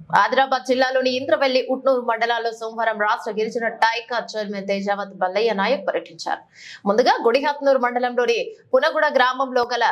ఆదిలాబాద్ జిల్లాలోని ఇంద్రవెల్లి ఉట్నూరు మండలాల్లో సోమవారం రాష్ట్ర గిరిజన టైకా చైర్మన్ తేజావత్ బల్లయ్య నాయక్ పర్యటించారు. ముందుగా గుడిహత్నూరు మండలంలోని పునగుడ గ్రామంలో గల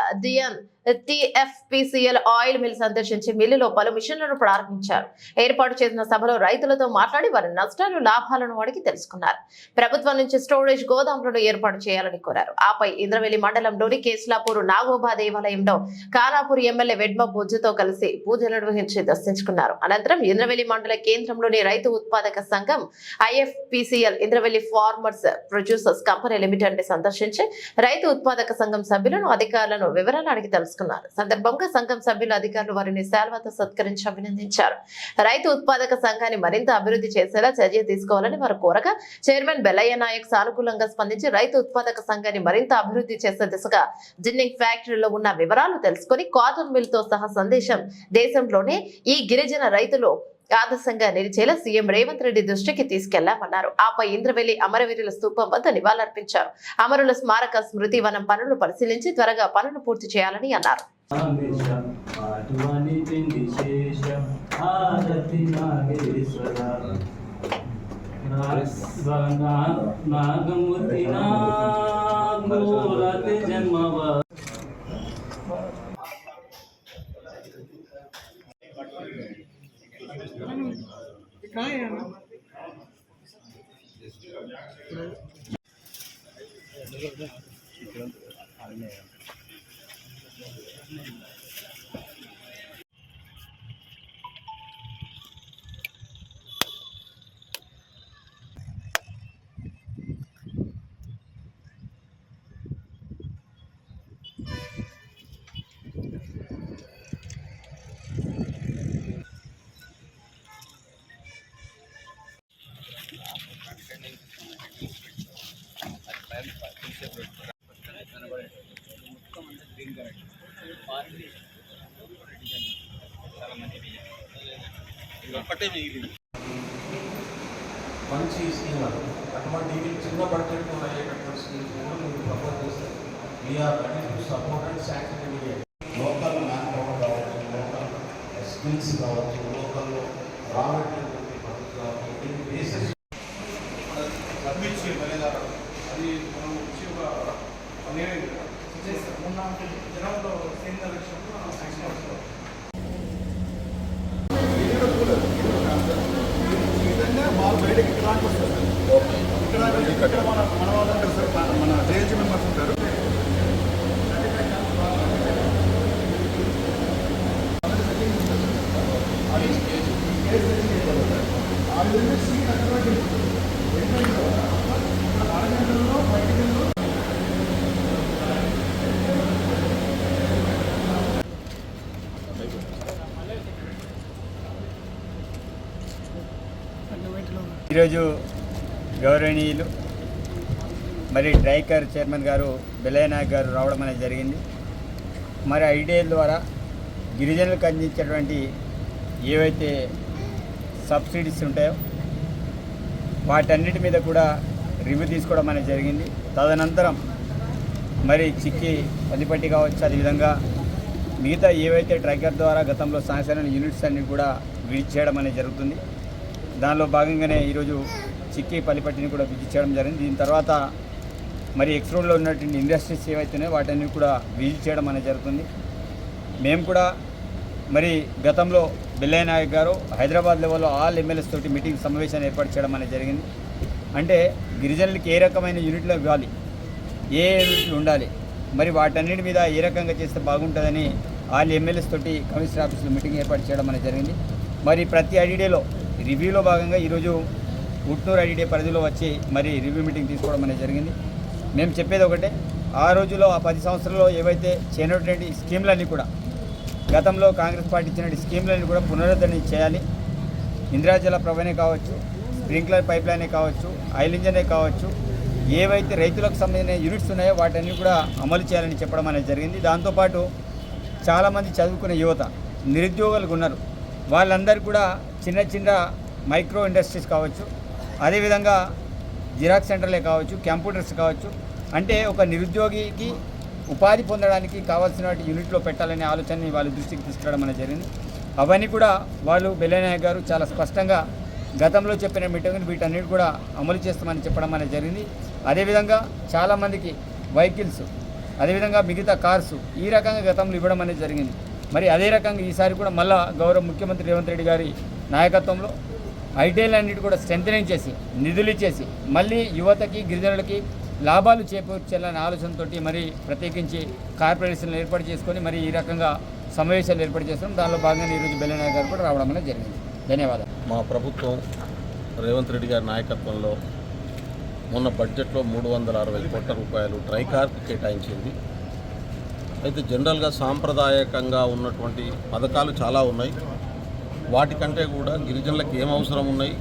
TFPCL ఆయిల్ మిల్ సందర్శించి మిల్లులో పలు మిషన్లను ప్రారంభించారు. ఏర్పాటు చేసిన సభలో రైతులతో మాట్లాడి వారి నష్టాలు లాభాలను అడిగి తెలుసుకున్నారు. ప్రభుత్వం నుంచి స్టోరేజ్ గోదాములను ఏర్పాటు చేయాలని కోరారు. ఆపై ఇంద్రవెల్లి మండలంలోని కేస్లాపూర్ నాగోబా దేవాలయంలో కానాపూర్ ఎమ్మెల్యే వెడ్మ బొజ్జుతో కలిసి పూజలు నిర్వహించి దర్శించుకున్నారు. అనంతరం ఇంద్రవెల్లి మండల కేంద్రంలోని రైతు ఉత్పాదక సంఘం IFPCL Indravelli farmers producers company limited ని సందర్శించి రైతు ఉత్పాదక సంఘం సభ్యులను అధికారులను వివరాలు అడిగి తెలుసుకున్నారు. సందర్భంగా సంఘం సభ్యుల అధికారులు వారిని శాల్వాతో సత్కరించి అభినందించారు. రైతు ఉత్పాదక సంఘాన్ని మరింత అభివృద్ధి చేసేలా చర్య తీసుకోవాలని వారు కోరగా చైర్మన్ బెల్లయ్య నాయక్ సానుకూలంగా స్పందించి రైతు ఉత్పాదక సంఘాన్ని మరింత అభివృద్ధి చేసే దిశగా జిన్నింగ్ ఫ్యాక్టరీలో ఉన్న వివరాలు తెలుసుకుని కాటన్ మిల్ తో సహా సందేశం దేశంలోనే ఈ గిరిజన రైతులు ఆదర్శంగా నిలిచేలా సీఎం రేవంత్ రెడ్డి దృష్టికి తీసుకెళ్లామన్నారు. ఆపై ఇంద్రవెల్లి అమరవీరుల స్తూపం వద్ద నివాళులర్పించారు. అమరుల స్మారక స్మృతి వనం పనులు పరిశీలించి త్వరగా పనులు పూర్తి చేయాలని అన్నారు. మంచి స్కీమ్ అటువంటి చిన్న బడ్జెట్ అయ్యేటటువంటి స్కీమ్స్ మీరు ప్రపోజ్ చేస్తే we're ready to support and sanction immediate. Local man power కావచ్చు, లోకల్ స్కిల్స్ కావచ్చు, లోకల్ రా మెటీరియల్ కావచ్చు, బేసిస్ సబ్మిట్ చేయాలి. అది మనం వచ్చి జనంలో కేంద్ర లక్ష్యంలో మనం శాంక్షన్ అవుతాం. బయటకి ఇక్కడానికి వస్తారు. ఇక్కడ మన వాళ్ళు ఉంటారు సార్, మన JH మెంబర్స్ ఉంటారు. ఈరోజు గౌరవనీయులు మరి ట్రైకర్ చైర్మన్ గారు బెల్లయ్య నాయక్ గారు రావడం అనేది జరిగింది. మరి ఐడిఎల్ ద్వారా గిరిజనులకు అందించేటువంటి ఏవైతే సబ్సిడీస్ ఉంటాయో వాటన్నిటి మీద కూడా రివ్యూ తీసుకోవడం అనేది జరిగింది. తదనంతరం మరి చిక్కి పల్లిపట్టి కావచ్చు, అదేవిధంగా మిగతా ఏవైతే ట్రైకర్ ద్వారా గతంలో శాంక్షన్ యూనిట్స్ అన్ని కూడా విజిట్ చేయడం అనేది జరుగుతుంది. దానిలో భాగంగానే ఈరోజు చిక్కి పల్లిపట్టిని కూడా విజిట్ చేయడం జరిగింది. దీని తర్వాత మరి ఎక్స్ రోడ్లో ఉన్నటువంటి ఇండస్ట్రీస్ ఏవైతున్నాయో వాటన్ని కూడా విజిట్ చేయడం అనేది జరుగుతుంది. మేము కూడా మరి గతంలో బెల్లయ్య నాయక్ గారు హైదరాబాద్ లెవెల్లో ఆల్ ఎమ్మెల్యేస్ తోటి మీటింగ్ సమావేశాన్ని ఏర్పాటు చేయడం అనేది జరిగింది. అంటే గిరిజనులకి ఏ రకమైన యూనిట్లో ఇవ్వాలి, ఏ యూనిట్లు ఉండాలి, మరి వాటన్నిటి మీద ఏ రకంగా చేస్తే బాగుంటుందని ఆల్ ఎమ్మెల్యేస్ తోటి కమిషనర్ ఆఫీస్లో మీటింగ్ ఏర్పాటు చేయడం అనేది జరిగింది. మరి ప్రతి ఐడీడేలో రివ్యూలో భాగంగా ఈరోజు ఉట్నూరు ఐడీడే పరిధిలో వచ్చి మరి రివ్యూ మీటింగ్ తీసుకోవడం అనేది జరిగింది. మేము చెప్పేది ఒకటే, ఆ రోజుల్లో ఆ 10 సంవత్సరాల్లో ఏవైతే చేయనటువంటి స్కీమ్లన్నీ కూడా గతంలో కాంగ్రెస్ పార్టీ ఇచ్చినటువంటి స్కీమ్లన్నీ కూడా పునరుద్ధరణ చేయాలి. ఇందిరాజల ప్రభనే కావచ్చు, స్ప్రింక్లర్ పైప్ లైనే కావచ్చు, ఆయిల్ ఇంజనే కావచ్చు, ఏవైతే రైతులకు సంబంధించిన యూనిట్స్ ఉన్నాయో వాటన్ని కూడా అమలు చేయాలని చెప్పడం అనేది జరిగింది. దాంతోపాటు చాలామంది చదువుకునే యువత నిరుద్యోగులు ఉన్నారు. వాళ్ళందరూ కూడా చిన్న చిన్న మైక్రో ఇండస్ట్రీస్ కావచ్చు, అదేవిధంగా జిరాక్స్ సెంటర్లే కావచ్చు, కంప్యూటర్స్ కావచ్చు, అంటే ఒక నిరుద్యోగికి ఉపాధి పొందడానికి కావాల్సిన యూనిట్లో పెట్టాలనే ఆలోచనని వాళ్ళ దృష్టికి తీసుకురావడం అనేది జరిగింది. అవన్నీ కూడా వాళ్ళు బెల్లనాయక్ గారు చాలా స్పష్టంగా గతంలో చెప్పిన మీటింగ్ వీటన్నిటి కూడా అమలు చేస్తామని చెప్పడం అనేది జరిగింది. అదేవిధంగా చాలామందికి వెహికల్స్, అదేవిధంగా మిగతా కార్స్ ఈ రకంగా గతంలో ఇవ్వడం అనేది జరిగింది. మరి అదే రకంగా ఈసారి కూడా మళ్ళా గౌరవ ముఖ్యమంత్రి రేవంత్ రెడ్డి గారి నాయకత్వంలో ఐటీఐలన్నిటి కూడా స్ట్రెంథనింగ్ చేసి నిధులు ఇచ్చేసి మళ్ళీ యువతకి గిరిజనులకి లాభాలు చేకూర్చాలనే ఆలోచనతో మరి ప్రత్యేకించి కార్పొరేషన్లు ఏర్పాటు చేసుకొని మరి ఈ రకంగా సమావేశాలు ఏర్పాటు చేస్తాం. దానిలో భాగంగా ఈరోజు బెల్లనాయక్ గారు కూడా రావడం అనేది జరిగింది. ధన్యవాదాలు. మా ప్రభుత్వం రేవంత్ రెడ్డి గారి నాయకత్వంలో మొన్న బడ్జెట్లో 360 కోట్ల రూపాయలు ట్రైకార్కు కేటాయించింది. అయితే జనరల్గా సాంప్రదాయకంగా ఉన్నటువంటి పథకాలు చాలా ఉన్నాయి. వాటికంటే కూడా గిరిజనులకు ఏం అవసరం ఉన్నాయి,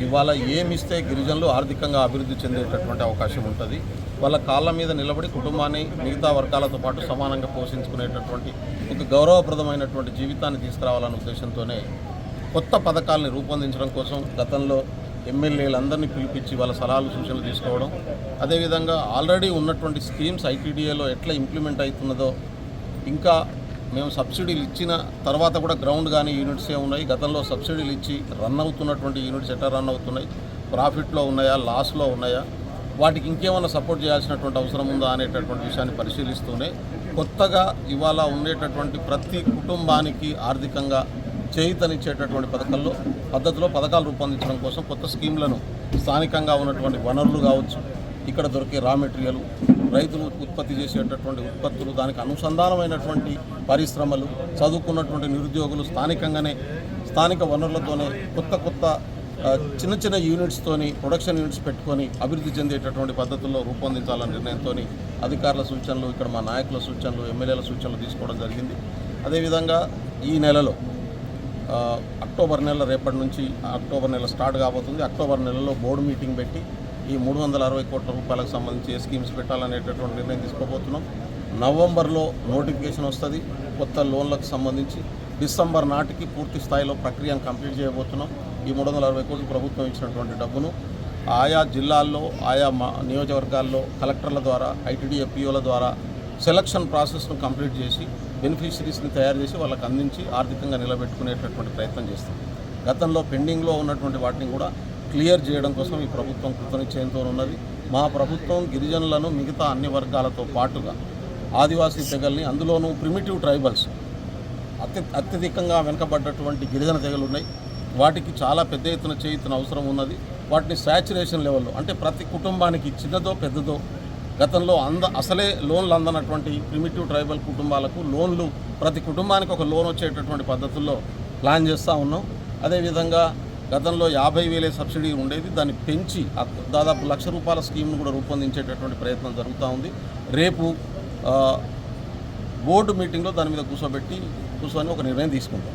ఇవాళ ఏమిస్తే గిరిజనులు ఆర్థికంగా అభివృద్ధి చెందేటటువంటి అవకాశం ఉంటుంది, వాళ్ళ కాళ్ళ మీద నిలబడి కుటుంబాన్ని మిగతా వర్గాలతో పాటు సమానంగా పోషించుకునేటటువంటి ఒక గౌరవప్రదమైనటువంటి జీవితాన్ని తీసుకురావాలనే ఉద్దేశంతోనే కొత్త పథకాలని రూపొందించడం కోసం గతంలో ఎమ్మెల్యేలందరినీ పిలిపించి వాళ్ళ సలహాలు సూచనలు తీసుకోవడం, అదేవిధంగా ఆల్రెడీ ఉన్నటువంటి స్కీమ్స్ ఐటీడీఏలో ఎట్లా ఇంప్లిమెంట్ అవుతున్నదో, ఇంకా మేము సబ్సిడీలు ఇచ్చిన తర్వాత కూడా గ్రౌండ్ కానీ యూనిట్సే ఉన్నాయి, గతంలో సబ్సిడీలు ఇచ్చి రన్ అవుతున్నటువంటి యూనిట్స్ ఎట్లా రన్ అవుతున్నాయి, ప్రాఫిట్లో ఉన్నాయా లాస్లో ఉన్నాయా, వాటికి ఇంకేమైనా సపోర్ట్ చేయాల్సినటువంటి అవసరం ఉందా అనేటటువంటి విషయాన్ని పరిశీలిస్తూనే కొత్తగా ఇవాళ ఉండేటటువంటి ప్రతి కుటుంబానికి ఆర్థికంగా చేయూతనిచ్చేటటువంటి పద్ధతిలో పథకాలు రూపొందించడం కోసం కొత్త స్కీమ్లను స్థానికంగా ఉన్నటువంటి వనరులు కావచ్చు, ఇక్కడ దొరికే రా మెటీరియల్, రైతులు ఉత్పత్తి చేసేటటువంటి ఉత్పత్తులు, దానికి అనుసంధానమైనటువంటి పరిశ్రమలు, చదువుకున్నటువంటి నిరుద్యోగులు స్థానిక వనరులతోనే కొత్త చిన్న చిన్న యూనిట్స్తోని ప్రొడక్షన్ యూనిట్స్ పెట్టుకొని అభివృద్ధి చెందేటటువంటి పద్ధతుల్లో రూపొందించాలనే నిర్ణయంతో అధికారుల సూచనలు, ఇక్కడ మా నాయకుల సూచనలు, ఎమ్మెల్యేల సూచనలు తీసుకోవడం జరిగింది. అదేవిధంగా ఈ నెలలో అక్టోబర్ నెల, రేపటి నుంచి అక్టోబర్ నెల స్టార్ట్ కాబోతుంది. అక్టోబర్ నెలలో బోర్డు మీటింగ్ పెట్టి ఈ 360 కోట్ల రూపాయలకు సంబంధించి ఏ స్కీమ్స్ పెట్టాలనేటటువంటి నిర్ణయం తీసుకోబోతున్నాం. నవంబర్లో నోటిఫికేషన్ వస్తుంది కొత్త లోన్లకు సంబంధించి. డిసెంబర్ నాటికి పూర్తి స్థాయిలో ప్రక్రియను కంప్లీట్ చేయబోతున్నాం. ఈ 360 కోట్లు ప్రభుత్వం ఇచ్చినటువంటి డబ్బును ఆయా జిల్లాల్లో, ఆయా నియోజకవర్గాల్లో కలెక్టర్ల ద్వారా, ఐటీడీఏ పిఓల ద్వారా సెలక్షన్ ప్రాసెస్ను కంప్లీట్ చేసి బెనిఫిషరీస్ని తయారు చేసి వాళ్ళకి అందించి ఆర్థికంగా నిలబెట్టుకునేటటువంటి ప్రయత్నం చేస్తాం. గతంలో పెండింగ్లో ఉన్నటువంటి వాటిని కూడా క్లియర్ చేయడం కోసం ఈ ప్రభుత్వం కృతనిశ్చయంతో ఉన్నది. మా ప్రభుత్వం గిరిజనులను మిగతా అన్ని వర్గాలతో పాటుగా ఆదివాసీ తెగల్ని, అందులోనూ ప్రిమిటివ్ ట్రైబల్స్, అత్యధికంగా వెనుకబడ్డటువంటి గిరిజన తెగలు ఉన్నాయి, వాటికి చాలా పెద్ద ఎత్తున చేయుతున్న అవసరం ఉన్నది. వాటిని శాచురేషన్ లెవెల్లో, అంటే ప్రతి కుటుంబానికి చిన్నదో పెద్దదో, గతంలో అసలే లోన్లు అందనటువంటి ప్రిమిటివ్ ట్రైబల్ కుటుంబాలకు లోన్లు, ప్రతి కుటుంబానికి ఒక లోన్ వచ్చేటటువంటి పద్ధతుల్లో ప్లాన్ చేస్తూ ఉన్నాం. అదేవిధంగా గతంలో 50,000 సబ్సిడీ ఉండేది, దాన్ని పెంచి దాదాపు ₹1,00,000 స్కీమ్ను కూడా రూపొందించేటటువంటి ప్రయత్నం జరుగుతూ ఉంది. రేపు బోర్డు మీటింగ్లో దాని మీద కూర్చొని ఒక నిర్ణయం తీసుకుంటాం.